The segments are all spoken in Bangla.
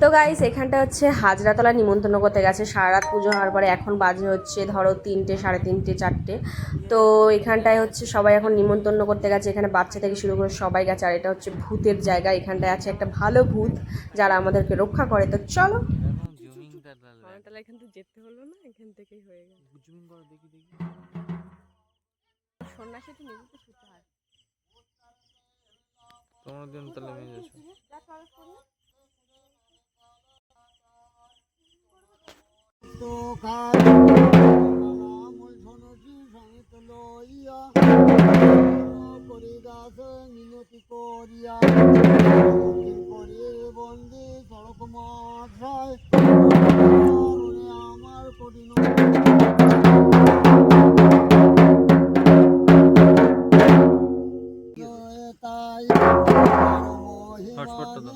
তো গাইস এখানটা হচ্ছে হাজরাতলা নিমন্ত্রণ করতে গেছে সারা রাত পুজো হওয়ার পরে। এখন বাজে হচ্ছে ধরো 3টে, 3:30, 4টে। তো এখানটায় হচ্ছে সবাই এখন নিমন্ত্রণ করতে গেছে। এখানে বাচ্চা থেকে শুরু করে সবাই গেছে। আর এটা হচ্ছে ভূতের জায়গা। এখানটায় আছে একটা ভালো ভূত যারা আমাদেরকে রক্ষা করে। তো চলো, তাহলে এখান থেকে যেতে হলো না, এখান থেকেই হয়ে গেল। সন্ন্যাসী তো নিজে তো শুতে হয় তোমার জন্য তাহলে মেয়ে যাচ্ছে। তো মিনতি করিয়া বন্দে সড়ক মাথায় আমার কঠিন তাই হটস্পটটা দাও।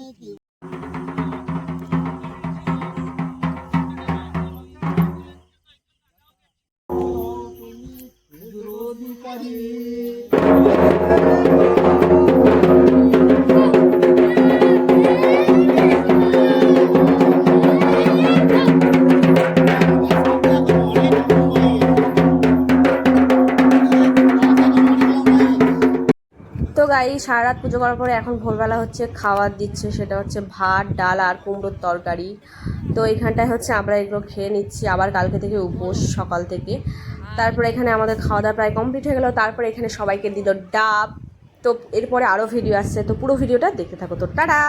তো গাই সারা রাত পুজো করার পরে এখন ভোরবেলা হচ্ছে খাবার দিচ্ছে। সেটা হচ্ছে ভাত, ডাল আর কুমড়োর তরকারি। তো এখানটায় হচ্ছে আমরা এগুলো খেয়ে নিচ্ছি। আবার কালকে থেকে উপোস সকাল থেকে। তারপরে এখানে আমাদের খাওয়া দাওয়া প্রায় কমপ্লিট হয়ে গেলো। তারপরে এখানে সবাইকে দিল ডাব। তো এরপরে আরও ভিডিও আসছে, তো পুরো ভিডিওটা দেখতে থাকো। তো টাটা।